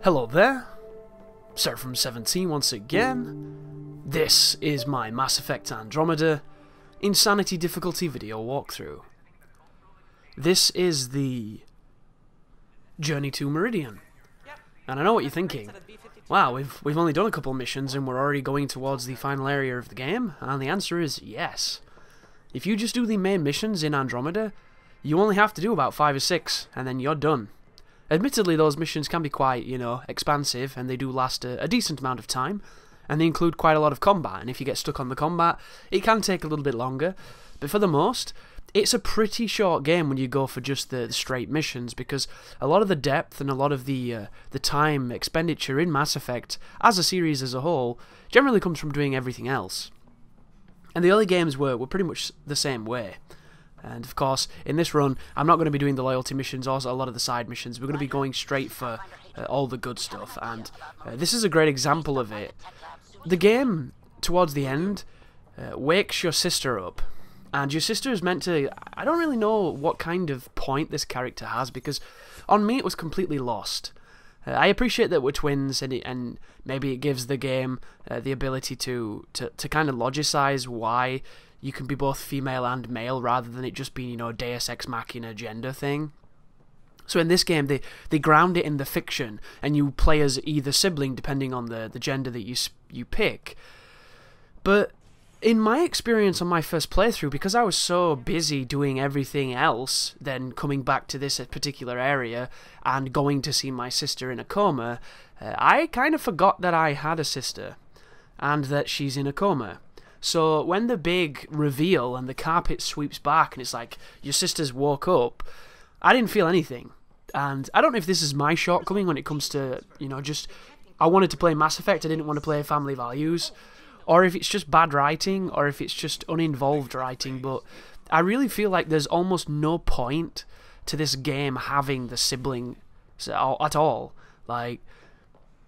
Hello there, Sir from 17 once again. This is my Mass Effect Andromeda Insanity Difficulty video walkthrough. This is the journey to Meridian. And I know what you're thinking. Wow, we've only done a couple missions and we're already going towards the final area of the game, and the answer is yes. If you just do the main missions in Andromeda, you only have to do about 5 or 6, and then you're done. Admittedly, those missions can be quite, expansive, and they do last a decent amount of time, and they include quite a lot of combat, and if you get stuck on the combat, it can take a little bit longer, but for the most, it's a pretty short game when you go for just the straight missions, because a lot of the depth and a lot of the time expenditure in Mass Effect, as a series as a whole, generally comes from doing everything else. And the early games were pretty much the same way. And of course, in this run, I'm not going to be doing the loyalty missions, also a lot of the side missions. We're going to be going straight for all the good stuff, and this is a great example of it. The game, towards the end, wakes your sister up, and your sister is meant to... I don't really know what kind of point this character has, because on me it was completely lost. I appreciate that we're twins, and maybe it gives the game the ability to kind of logicize why you can be both female and male, rather than it just being, Deus Ex Machina gender thing. So in this game, they ground it in the fiction, and you play as either sibling, depending on the gender that you pick. But in my experience on my first playthrough, because I was so busy doing everything else, then coming back to this particular area, and going to see my sister in a coma, I kind of forgot that I had a sister, and that she's in a coma. So when the big reveal and the carpet sweeps back and it's like, your sister's woke up, I didn't feel anything. And I don't know if this is my shortcoming when it comes to, just, I wanted to play Mass Effect, I didn't want to play Family Values, or if it's just bad writing, or if it's just uninvolved writing, but I really feel like there's almost no point to this game having the sibling at all. Like,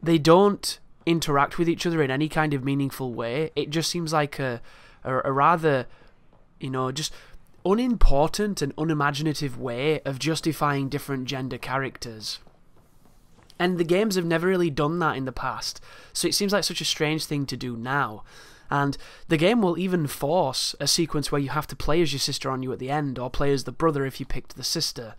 they don't interact with each other in any kind of meaningful way. It just seems like a rather, just unimportant and unimaginative way of justifying different gender characters. And the games have never really done that in the past, so it seems like such a strange thing to do now. And the game will even force a sequence where you have to play as your sister on you at the end, or play as the brother if you picked the sister.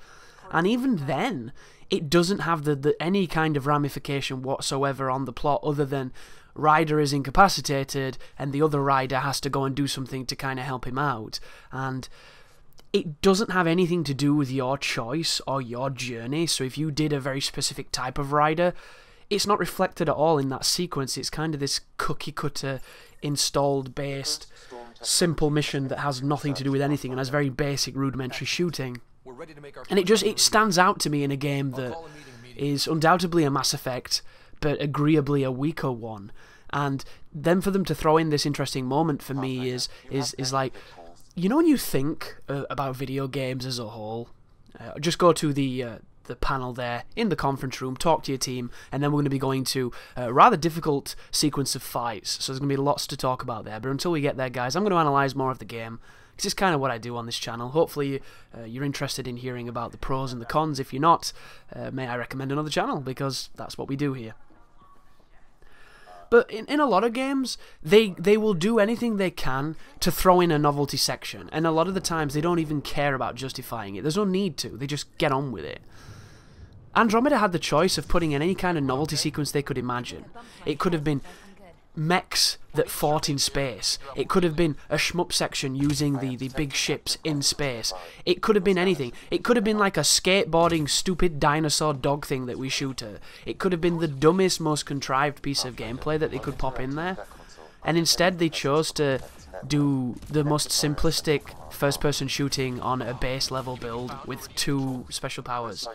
And even then, it doesn't have any kind of ramification whatsoever on the plot, other than Ryder is incapacitated and the other Ryder has to go and do something to kind of help him out. And it doesn't have anything to do with your choice or your journey, so if you did a very specific type of Ryder, it's not reflected at all in that sequence. It's kind of this cookie-cutter, installed-based, simple mission that has nothing to do with anything and has very basic, rudimentary shooting. And it stands out to me in a game that is undoubtedly a Mass Effect, but agreeably a weaker one. And then for them to throw in this interesting moment for me is like, when you think about video games as a whole, just go to the panel there in the conference room, talk to your team, and then we're going to be going to a rather difficult sequence of fights. So there's going to be lots to talk about there. But until we get there, guys, I'm going to analyse more of the game. This is kind of what I do on this channel. Hopefully you're interested in hearing about the pros and the cons. If you're not, may I recommend another channel, because that's what we do here. But in a lot of games, they will do anything they can to throw in a novelty section, and a lot of the times they don't even care about justifying it. There's no need to. They just get on with it. Andromeda had the choice of putting in any kind of novelty sequence they could imagine. It could have been mechs that fought in space. It could have been a shmup section using the big ships in space. It could have been anything. It could have been like a skateboarding stupid dinosaur dog thing that we shoot at. It could have been the dumbest, most contrived piece of gameplay that they could pop in there. And instead they chose to do the most simplistic first-person shooting on a base level build with 2 special powers.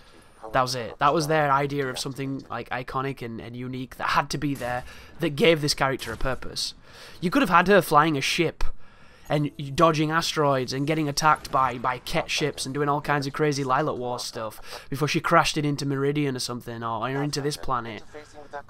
That was it. That was their idea of something like iconic and unique that had to be there, that gave this character a purpose. You could have had her flying a ship and dodging asteroids and getting attacked by Ket ships and doing all kinds of crazy Lilac War stuff before she crashed it into Meridian or something, or into this planet.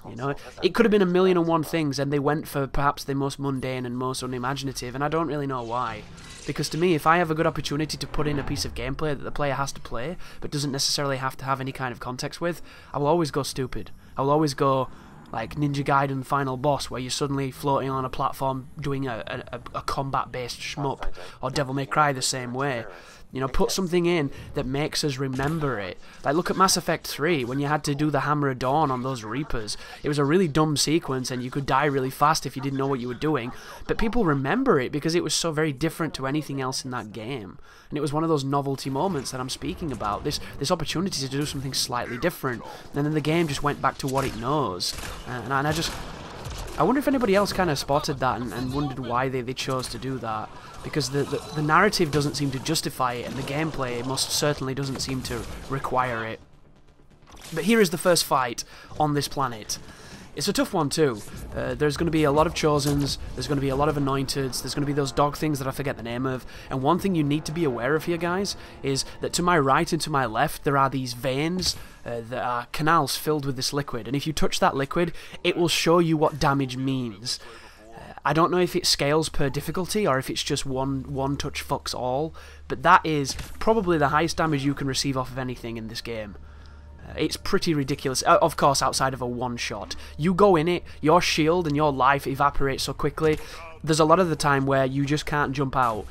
You know, it could have been 1,000,001 things, and they went for perhaps the most mundane and most unimaginative, and I don't really know why. Because to me, if I have a good opportunity to put in a piece of gameplay that the player has to play, but doesn't necessarily have to have any kind of context with, I will always go stupid. I will always go like Ninja Gaiden Final Boss, where you're suddenly floating on a platform doing a combat-based shmup, or Devil May Cry the same way. You know, put something in that makes us remember it. Like, look at Mass Effect 3, when you had to do the Hammer of Dawn on those Reapers. It was a really dumb sequence, and you could die really fast if you didn't know what you were doing. But people remember it because it was so very different to anything else in that game. And it was one of those novelty moments that I'm speaking about. This opportunity to do something slightly different. And then the game just went back to what it knows. And I wonder if anybody else kind of spotted that and wondered why they chose to do that. Because the narrative doesn't seem to justify it, and the gameplay most certainly doesn't seem to require it. But here is the first fight on this planet. It's a tough one too. There's going to be a lot of Chosens, there's going to be a lot of Anointeds, there's going to be those dog things that I forget the name of, and one thing you need to be aware of here, guys, is that to my right and to my left there are these veins that are canals filled with this liquid, and if you touch that liquid, it will show you what damage means. I don't know if it scales per difficulty or if it's just one touch fucks all, but that is probably the highest damage you can receive off of anything in this game. It's pretty ridiculous, of course, outside of a one-shot. You go in it, your shield and your life evaporates so quickly, there's a lot of the time where you just can't jump out,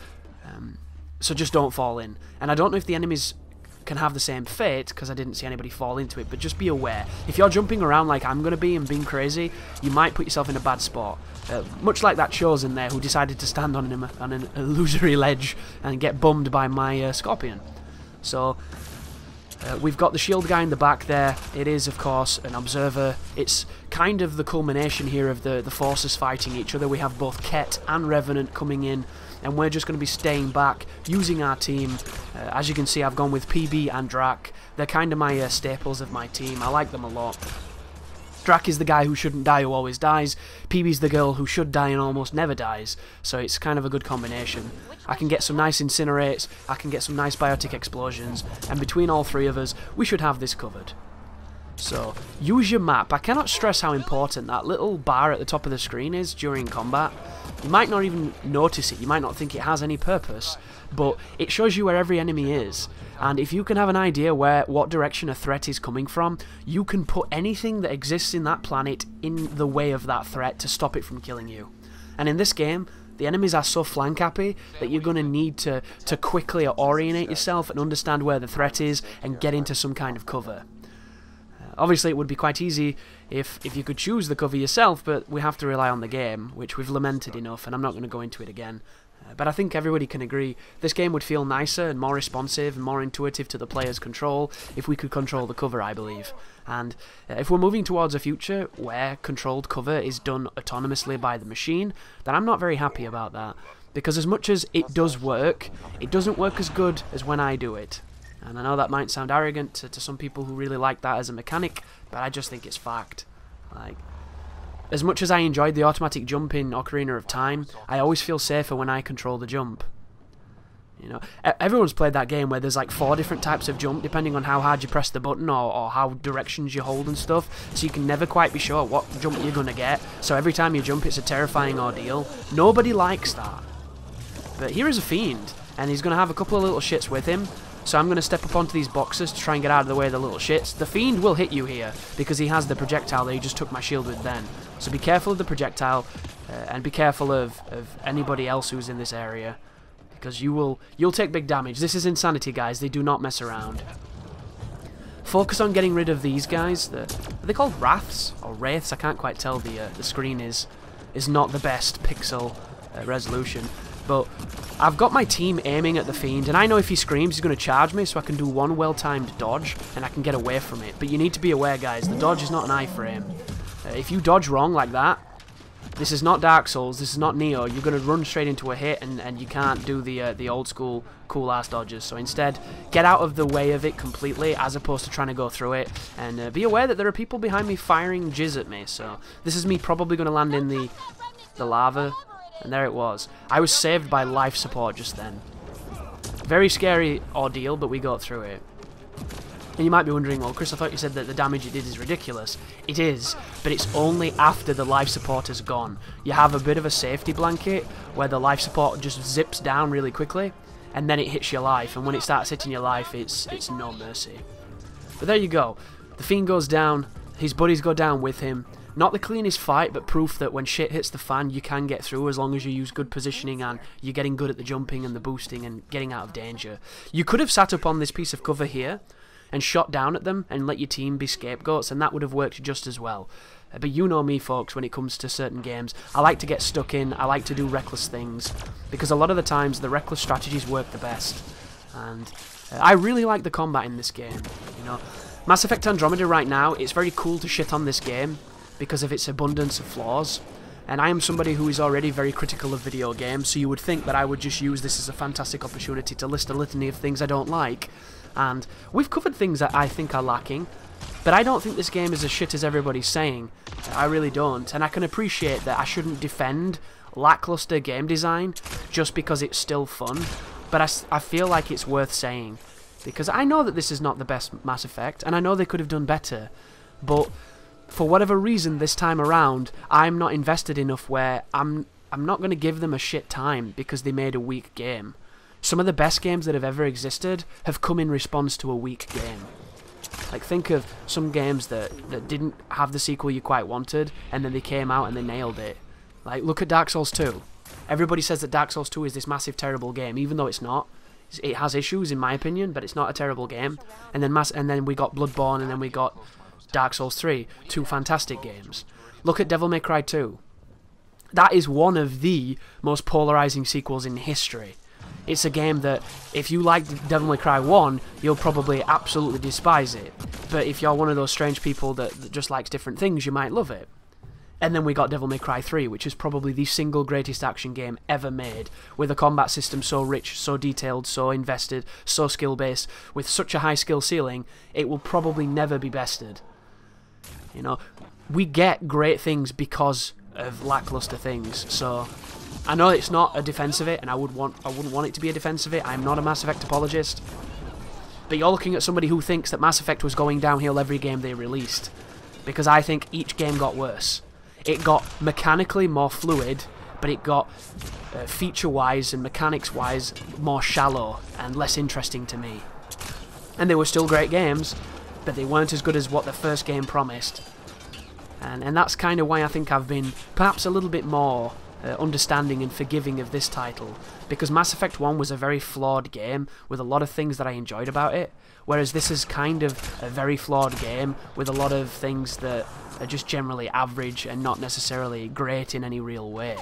so just don't fall in. And I don't know if the enemies can have the same fate, because I didn't see anybody fall into it, but just be aware. If you're jumping around like I'm going to be and being crazy, you might put yourself in a bad spot. Much like that Chosen there who decided to stand on an illusory ledge and get bummed by my Scorpion. So we've got the shield guy in the back there. It is, of course, an observer. It's kind of the culmination here of the forces fighting each other. We have both Ket and Revenant coming in, and we're just going to be staying back, using our team. As you can see, I've gone with PB and Drac. They're kind of my staples of my team. I like them a lot. Drac is the guy who shouldn't die, who always dies. PB's the girl who should die and almost never dies. So it's kind of a good combination. I can get some nice incinerates, I can get some nice biotic explosions, and between all three of us, we should have this covered. So, use your map. I cannot stress how important that little bar at the top of the screen is during combat. You might not even notice it, you might not think it has any purpose, but it shows you where every enemy is. And if you can have an idea what direction a threat is coming from, you can put anything that exists in that planet in the way of that threat to stop it from killing you. And in this game, the enemies are so flank happy that you're going to need to quickly orientate yourself and understand where the threat is and get into some kind of cover. Obviously it would be quite easy if you could choose the cover yourself, but we have to rely on the game, which we've lamented enough, and I'm not going to go into it again. But I think everybody can agree this game would feel nicer and more responsive and more intuitive to the player's control if we could control the cover, I believe. And if we're moving towards a future where controlled cover is done autonomously by the machine, then I'm not very happy about that. Because as much as it does work, it doesn't work as good as when I do it. And I know that might sound arrogant to some people who really like that as a mechanic, but I just think it's fact. Like, as much as I enjoyed the automatic jump in Ocarina of Time, I always feel safer when I control the jump. You know, everyone's played that game where there's like 4 different types of jump depending on how hard you press the button or how directions you hold and stuff, so you can never quite be sure what jump you're going to get, so every time you jump it's a terrifying ordeal. Nobody likes that. But here is a fiend, and he's going to have a couple of little shits with him. So I'm going to step up onto these boxes to try and get out of the way of the little shits. The fiend will hit you here, because he has the projectile that he just took my shield with then. So be careful of the projectile, and be careful of anybody else who's in this area. Because you'll take big damage. This is Insanity, guys. They do not mess around. Focus on getting rid of these guys. Are they called Wraths? Or Wraiths? I can't quite tell. The screen is not the best pixel resolution. But I've got my team aiming at the fiend, and I know if he screams he's going to charge me, so I can do one well-timed dodge, and I can get away from it. But you need to be aware, guys, the dodge is not an iframe. If you dodge wrong like that, this is not Dark Souls, this is not Neo, you're going to run straight into a hit, and you can't do the old-school cool-ass dodges. So instead, get out of the way of it completely, as opposed to trying to go through it, and be aware that there are people behind me firing jizz at me. So this is me probably going to land in the lava And there it was. I was saved by life support just then. Very scary ordeal, but we got through it. And you might be wondering, well, Chris, I thought you said that the damage it did is ridiculous. It is, but it's only after the life support is gone. You have a bit of a safety blanket where the life support just zips down really quickly, and then it hits your life, and when it starts hitting your life, it's no mercy. But there you go. The Fiend goes down, his buddies go down with him. Not the cleanest fight, but proof that when shit hits the fan, you can get through as long as you use good positioning and you're getting good at the jumping and the boosting and getting out of danger. You could have sat up on this piece of cover here and shot down at them and let your team be scapegoats, and that would have worked just as well. But you know me, folks, when it comes to certain games, I like to get stuck in, I like to do reckless things, because a lot of the times the reckless strategies work the best. And I really like the combat in this game, you know. Mass Effect Andromeda right now, it's very cool to shit on this game because of its abundance of flaws, and I am somebody who is already very critical of video games, so you would think that I would just use this as a fantastic opportunity to list a litany of things I don't like, and we've covered things that I think are lacking, but I don't think this game is as shit as everybody's saying. I really don't, and I can appreciate that I shouldn't defend lackluster game design just because it's still fun, but I feel like it's worth saying, because I know that this is not the best Mass Effect, and I know they could have done better, but for whatever reason this time around, I'm not invested enough where I'm not going to give them a shit time because they made a weak game. Some of the best games that have ever existed have come in response to a weak game. Like, think of some games that didn't have the sequel you quite wanted, and then they came out and they nailed it. Like, look at Dark Souls 2. Everybody says that Dark Souls 2 is this massive, terrible game, even though it's not. It has issues, in my opinion, but it's not a terrible game. And then we got Bloodborne, and then we got Dark Souls 3, two fantastic games. Look at Devil May Cry 2. That is one of the most polarizing sequels in history. It's a game that, if you like Devil May Cry 1, you'll probably absolutely despise it. But if you're one of those strange people that just likes different things, you might love it. And then we got Devil May Cry 3, which is probably the single greatest action game ever made, with a combat system so rich, so detailed, so invested, so skill-based, with such a high skill ceiling, it will probably never be bested. You know, we get great things because of lackluster things, so I know it's not a defense of it, and I wouldn't want it to be a defense of it. I'm not a Mass Effect apologist, but you're looking at somebody who thinks that Mass Effect was going downhill every game they released, because I think each game got worse. It got mechanically more fluid, but it got feature-wise and mechanics-wise more shallow and less interesting to me. And they were still great games, but they weren't as good as what the first game promised. And that's kind of why I think I've been perhaps a little bit more understanding and forgiving of this title, because Mass Effect 1 was a very flawed game with a lot of things that I enjoyed about it, whereas this is kind of a very flawed game with a lot of things that are just generally average and not necessarily great in any real way.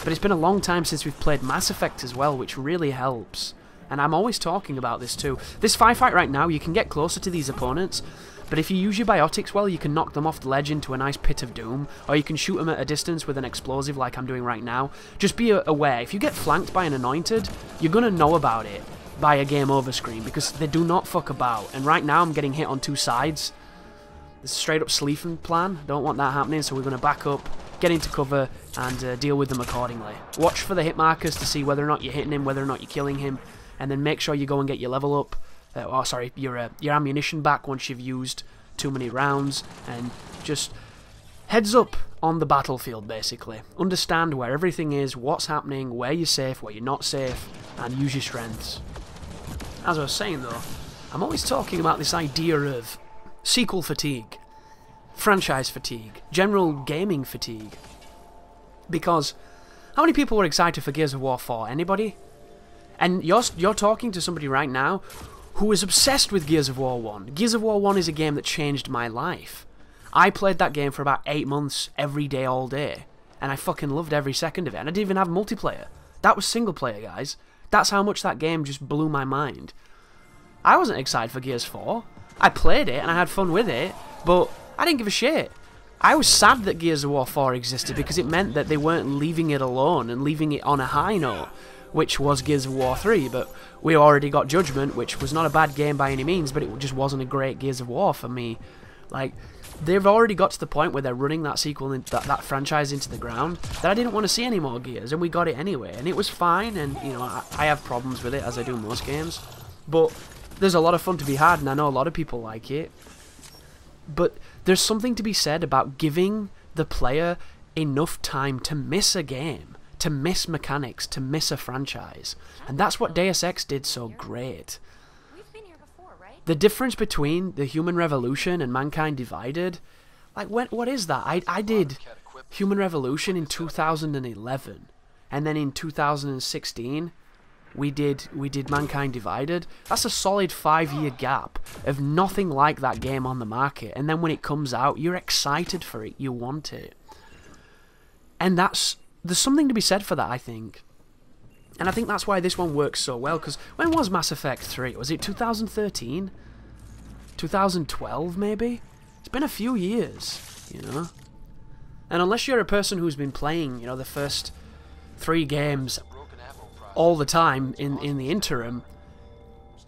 But it's been a long time since we've played Mass Effect as well, which really helps. And I'm always talking about this too. This firefight right now, you can get closer to these opponents, but if you use your biotics well, you can knock them off the ledge into a nice pit of doom, or you can shoot them at a distance with an explosive like I'm doing right now. Just be aware, if you get flanked by an anointed, you're going to know about it by a game over screen, because they do not fuck about. And right now I'm getting hit on two sides. It's a straight up sleeping plan, don't want that happening, so we're going to back up, get into cover, and deal with them accordingly. Watch for the hit markers to see whether or not you're hitting him, whether or not you're killing him, and then make sure you go and get your level up, your ammunition back once you've used too many rounds, and just heads up on the battlefield basically. Understand where everything is, what's happening, where you're safe, where you're not safe, and use your strengths. As I was saying though, I'm always talking about this idea of sequel fatigue, franchise fatigue, general gaming fatigue, because how many people were excited for Gears of War 4? Anybody? And you're talking to somebody right now who is obsessed with Gears of War 1. Gears of War 1 is a game that changed my life. I played that game for about 8 months, every day, all day, and I fucking loved every second of it, and I didn't even have multiplayer. That was single player, guys. That's how much that game just blew my mind. I wasn't excited for Gears 4. I played it, and I had fun with it, but I didn't give a shit. I was sad that Gears of War 4 existed, because it meant that they weren't leaving it alone and leaving it on a high note, which was Gears of War 3, but we already got Judgment, which was not a bad game by any means, but it just wasn't a great Gears of War for me. Like, they've already got to the point where they're running that sequel, that franchise into the ground, that I didn't want to see any more Gears, and we got it anyway, and it was fine, and, you know, I have problems with it, as I do most games, but there's a lot of fun to be had, and I know a lot of people like it, but there's something to be said about giving the player enough time to miss a game, to miss mechanics, to miss a franchise, and that's what Deus Ex did so great. The difference between the Human Revolution and Mankind Divided, like, what is that? I did Human Revolution in 2011, and then in 2016, we did Mankind Divided. That's a solid 5-year gap of nothing like that game on the market, and then when it comes out, you're excited for it, you want it. And there's something to be said for that, I think. And I think that's why this one works so well, because when was Mass Effect 3? Was it 2013? 2012, maybe? It's been a few years, you know? And unless you're a person who's been playing, you know, the first 3 games all the time in the interim,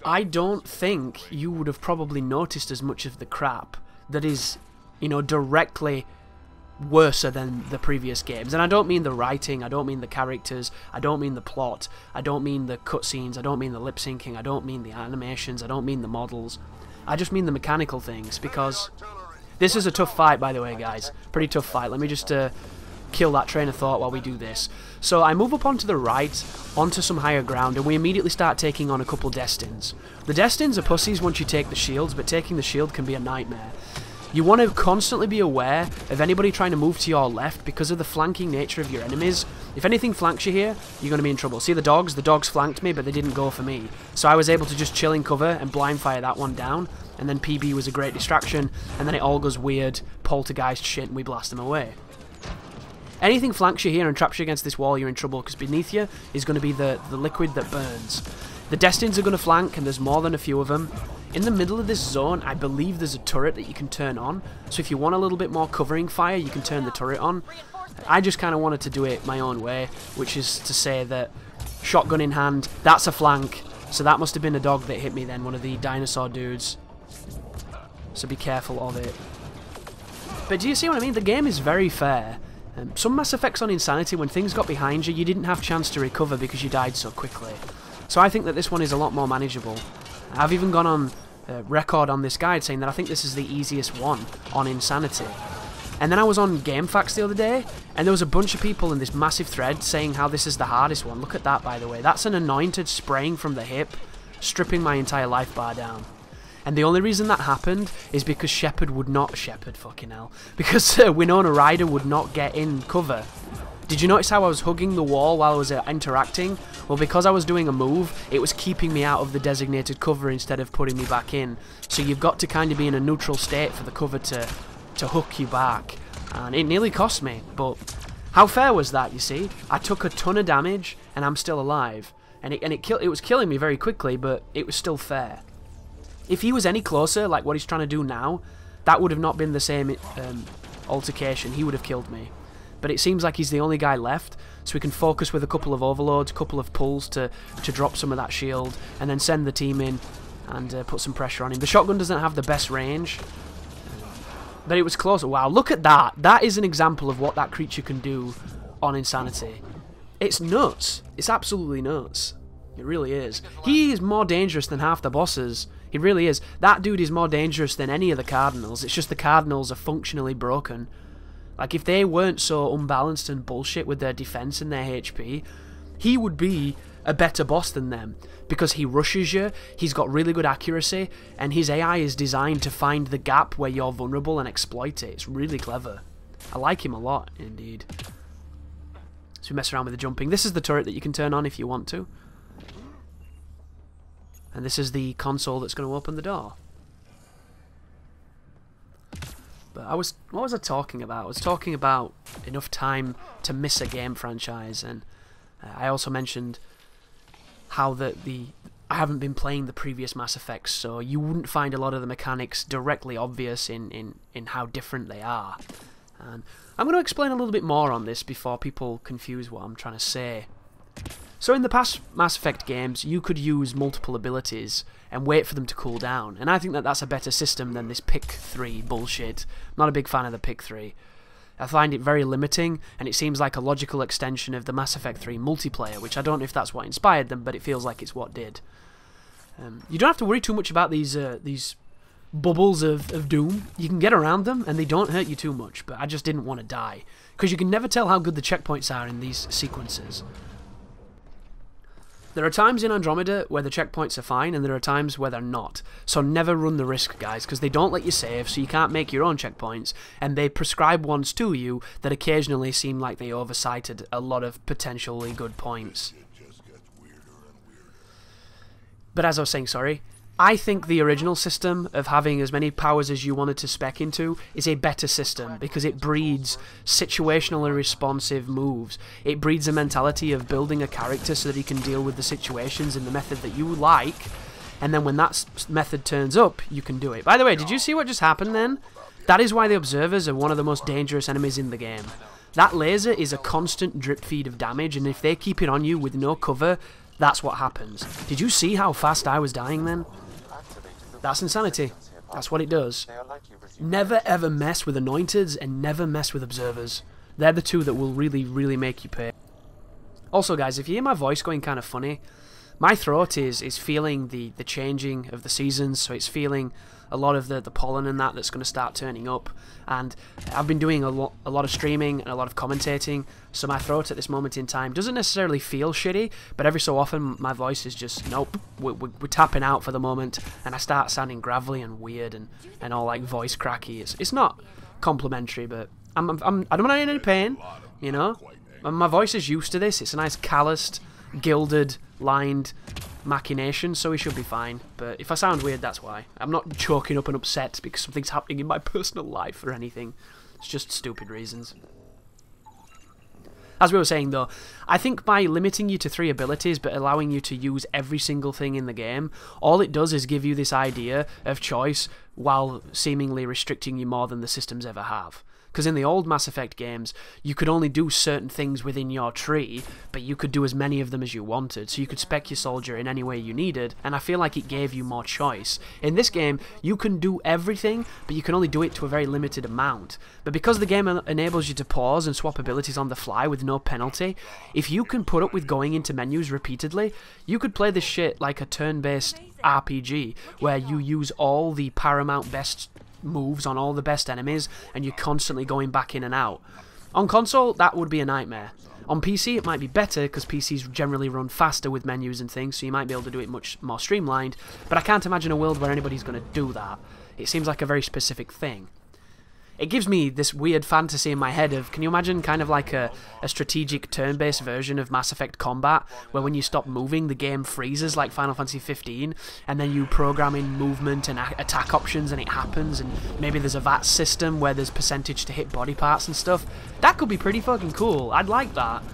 I don't think you would have probably noticed as much of the crap that is, you know, directly worse than the previous games. And I don't mean the writing, I don't mean the characters, I don't mean the plot, I don't mean the cutscenes, I don't mean the lip syncing, I don't mean the animations, I don't mean the models. I just mean the mechanical things, because this is a tough fight, by the way, guys. Pretty tough fight. Let me just kill that train of thought while we do this. So I move up onto the right, onto some higher ground, and we immediately start taking on a couple Destins. The Destins are pussies once you take the shields, but taking the shield can be a nightmare. You want to constantly be aware of anybody trying to move to your left because of the flanking nature of your enemies. If anything flanks you here, you're going to be in trouble. See the dogs? The dogs flanked me, but they didn't go for me. So I was able to just chill in cover and blind fire that one down, and then PB was a great distraction, and then it all goes weird, poltergeist shit, and we blast them away. Anything flanks you here and traps you against this wall, you're in trouble, because beneath you is going to be the liquid that burns. The Destins are going to flank, and there's more than a few of them. In the middle of this zone, I believe there's a turret that you can turn on, so if you want a little bit more covering fire, you can turn the turret on. I just kind of wanted to do it my own way, which is to say that shotgun in hand, that's a flank, so that must have been a dog that hit me then, one of the dinosaur dudes. So be careful of it. But do you see what I mean? The game is very fair. Some Mass Effects on Insanity, when things got behind you, you didn't have a chance to recover because you died so quickly. So I think that this one is a lot more manageable. I've even gone on record on this guide saying that I think this is the easiest one on Insanity. And then I was on GameFAQs the other day, and there was a bunch of people in this massive thread saying how this is the hardest one. Look at that, by the way. That's an anointed spraying from the hip, stripping my entire life bar down. And the only reason that happened is because because Winona Ryder would not get in cover. Did you notice how I was hugging the wall while I was interacting? Well, because I was doing a move, it was keeping me out of the designated cover instead of putting me back in. So you've got to kind of be in a neutral state for the cover to hook you back. And it nearly cost me, but how fair was that, you see? I took a ton of damage, and I'm still alive. And it was killing me very quickly, but it was still fair. If he was any closer, like what he's trying to do now, that would have not been the same altercation. He would have killed me. But it seems like he's the only guy left, so we can focus with a couple of overloads, a couple of pulls to drop some of that shield, and then send the team in and put some pressure on him. The shotgun doesn't have the best range, but it was close. Wow, look at that. That is an example of what that creature can do on Insanity. It's nuts. It's absolutely nuts. It really is. He is more dangerous than half the bosses. He really is. That dude is more dangerous than any of the Cardinals. It's just the Cardinals are functionally broken. Like, if they weren't so unbalanced and bullshit with their defense and their HP, he would be a better boss than them. Because he rushes you, he's got really good accuracy, and his AI is designed to find the gap where you're vulnerable and exploit it. It's really clever. I like him a lot, indeed. So we mess around with the jumping. This is the turret that you can turn on if you want to. And this is the console that's going to open the door. But what was I talking about? I was talking about enough time to miss a game franchise, and I also mentioned how I haven't been playing the previous Mass Effects, so you wouldn't find a lot of the mechanics directly obvious in how different they are. And I'm going to explain a little bit more on this before people confuse what I'm trying to say. So in the past Mass Effect games, you could use multiple abilities and wait for them to cool down, and I think that that's a better system than this pick 3 bullshit. I'm not a big fan of the pick 3. I find it very limiting, and it seems like a logical extension of the Mass Effect 3 multiplayer, which I don't know if that's what inspired them, but it feels like it's what did. You don't have to worry too much about these bubbles of doom. You can get around them, and they don't hurt you too much, but I just didn't want to die, because you can never tell how good the checkpoints are in these sequences. There are times in Andromeda where the checkpoints are fine, and there are times where they're not. So never run the risk, guys, because they don't let you save, so you can't make your own checkpoints, and they prescribe ones to you that occasionally seem like they oversighted a lot of potentially good points. But as I was saying, sorry, I think the original system of having as many powers as you wanted to spec into is a better system because it breeds situationally responsive moves. It breeds a mentality of building a character so that he can deal with the situations in the method that you like, and then when that method turns up, you can do it. By the way, did you see what just happened then? That is why the Observers are one of the most dangerous enemies in the game. That laser is a constant drip feed of damage, and if they keep it on you with no cover, that's what happens. Did you see how fast I was dying then? That's insanity. That's what it does. Never ever mess with Anointeds and never mess with Observers. They're the two that will really, really make you pay. Also guys, if you hear my voice going kind of funny, my throat is feeling the changing of the seasons, so it's feeling a lot of the pollen and that's going to start turning up, and I've been doing a lot of streaming and a lot of commentating, so my throat at this moment in time doesn't necessarily feel shitty, but every so often my voice is just, nope, we're tapping out for the moment, and I start sounding gravelly and weird and all like voice cracky. It's not complimentary, but I don't want any pain, you know? My voice is used to this. It's a nice calloused, gilded, lined machination, so we should be fine. But if I sound weird, that's why. I'm not choking up and upset because something's happening in my personal life or anything. It's just stupid reasons. As we were saying though, I think by limiting you to 3 abilities but allowing you to use every single thing in the game, all it does is give you this idea of choice while seemingly restricting you more than the systems ever have. Because in the old Mass Effect games, you could only do certain things within your tree, but you could do as many of them as you wanted, so you could spec your soldier in any way you needed, and I feel like it gave you more choice. In this game, you can do everything, but you can only do it to a very limited amount. But because the game enables you to pause and swap abilities on the fly with no penalty, if you can put up with going into menus repeatedly, you could play this shit like a turn-based RPG, where you use all the paramount best moves on all the best enemies and you're constantly going back in and out. On console, that would be a nightmare. On PC, it might be better because PCs generally run faster with menus and things, so you might be able to do it much more streamlined, but I can't imagine a world where anybody's going to do that. It seems like a very specific thing. It gives me this weird fantasy in my head of, can you imagine kind of like a strategic turn-based version of Mass Effect combat, where when you stop moving, the game freezes like Final Fantasy 15, and then you program in movement and attack options and it happens, and maybe there's a VAT system where there's percentage to hit body parts and stuff. That could be pretty fucking cool. I'd like that.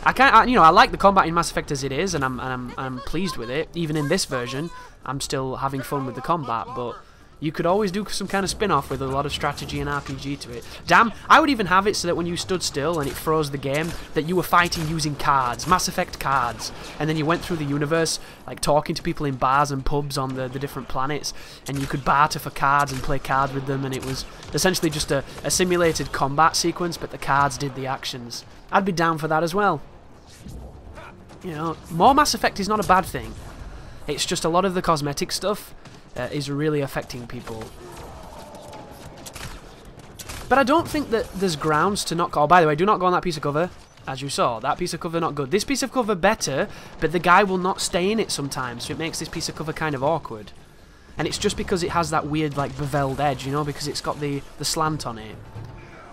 I like the combat in Mass Effect as it is, and I'm pleased with it. Even in this version, I'm still having fun with the combat, but you could always do some kind of spin-off with a lot of strategy and RPG to it. Damn, I would even have it so that when you stood still and it froze the game, that you were fighting using cards, Mass Effect cards, and then you went through the universe, like talking to people in bars and pubs on the different planets, and you could barter for cards and play cards with them, and it was essentially just a simulated combat sequence, but the cards did the actions. I'd be down for that as well. You know, more Mass Effect is not a bad thing. It's just a lot of the cosmetic stuff is really affecting people. But I don't think that there's grounds to not go... Oh, by the way, do not go on that piece of cover. As you saw, that piece of cover not good. This piece of cover better, but the guy will not stay in it sometimes, so it makes this piece of cover kind of awkward. And it's just because it has that weird, like, beveled edge, you know, because it's got the slant on it.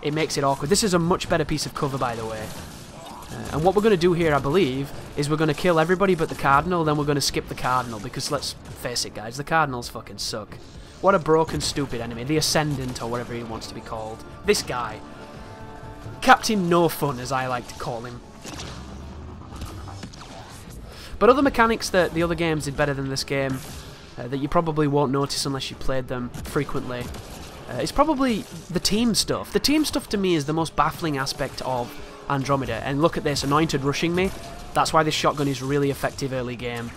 It makes it awkward. This is a much better piece of cover, by the way. And what we're going to do here, I believe, is we're going to kill everybody but the Cardinal, then we're going to skip the Cardinal, because let's face it, guys, the Cardinals fucking suck. What a broken, stupid enemy. The Ascendant, or whatever he wants to be called. This guy. Captain No Fun, as I like to call him. But other mechanics that the other games did better than this game, that you probably won't notice unless you played them frequently, is probably the team stuff. The team stuff, to me, is the most baffling aspect of Andromeda. And look at this, Anointed rushing me. That's why this shotgun is really effective early game.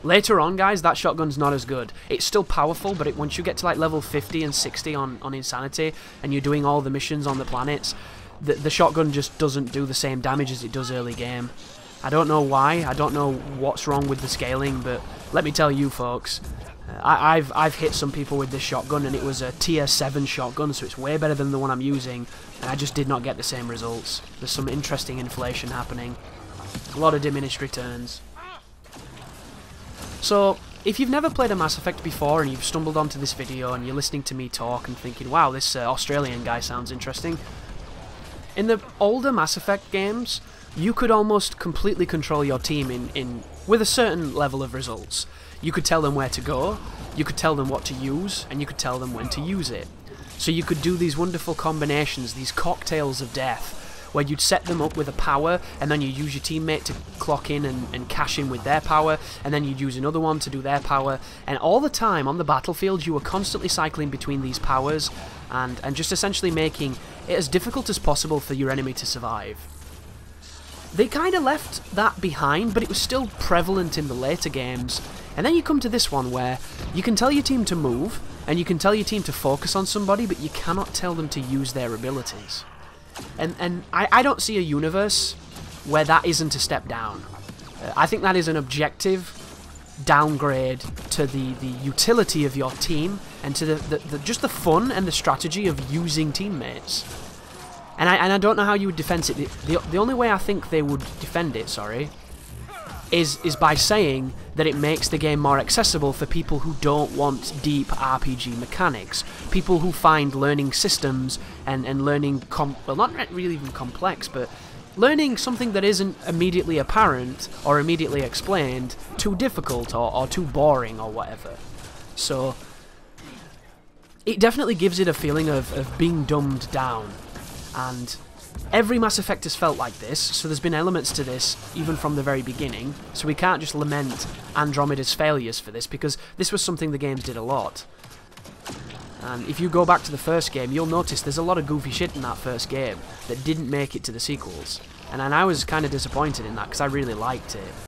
Later on, guys, that shotgun's not as good. It's still powerful, but once you get to like level 50 and 60 on Insanity, and you're doing all the missions on the planets, the shotgun just doesn't do the same damage as it does early game. I don't know why, I don't know what's wrong with the scaling, but let me tell you folks, I've hit some people with this shotgun, and it was a tier 7 shotgun, so it's way better than the one I'm using, and I just did not get the same results. There's some interesting inflation happening. A lot of diminished returns. So, if you've never played a Mass Effect before and you've stumbled onto this video and you're listening to me talk and thinking, wow, this Australian guy sounds interesting. In the older Mass Effect games, you could almost completely control your team with a certain level of results. You could tell them where to go, you could tell them what to use, and you could tell them when to use it. So you could do these wonderful combinations, these cocktails of death, where you'd set them up with a power, and then you'd use your teammate to clock in and cash in with their power, and then you'd use another one to do their power, and all the time on the battlefield you were constantly cycling between these powers, and just essentially making it as difficult as possible for your enemy to survive. They kind of left that behind, but it was still prevalent in the later games, and then you come to this one where you can tell your team to move, and you can tell your team to focus on somebody, but you cannot tell them to use their abilities. And I don't see a universe where that isn't a step down. I think that is an objective downgrade to the utility of your team and to just the fun and the strategy of using teammates. And I don't know how you would defend it. The only way I think they would defend it, sorry, is by saying that it makes the game more accessible for people who don't want deep RPG mechanics. People who find learning systems and learning, well, not really even complex, but learning something that isn't immediately apparent or immediately explained too difficult or too boring or whatever. So it definitely gives it a feeling of being dumbed down. And every Mass Effect has felt like this, so there's been elements to this even from the very beginning, so we can't just lament Andromeda's failures for this, because this was something the games did a lot. And if you go back to the first game, you'll notice there's a lot of goofy shit in that first game that didn't make it to the sequels. And I was kind of disappointed in that, because I really liked it.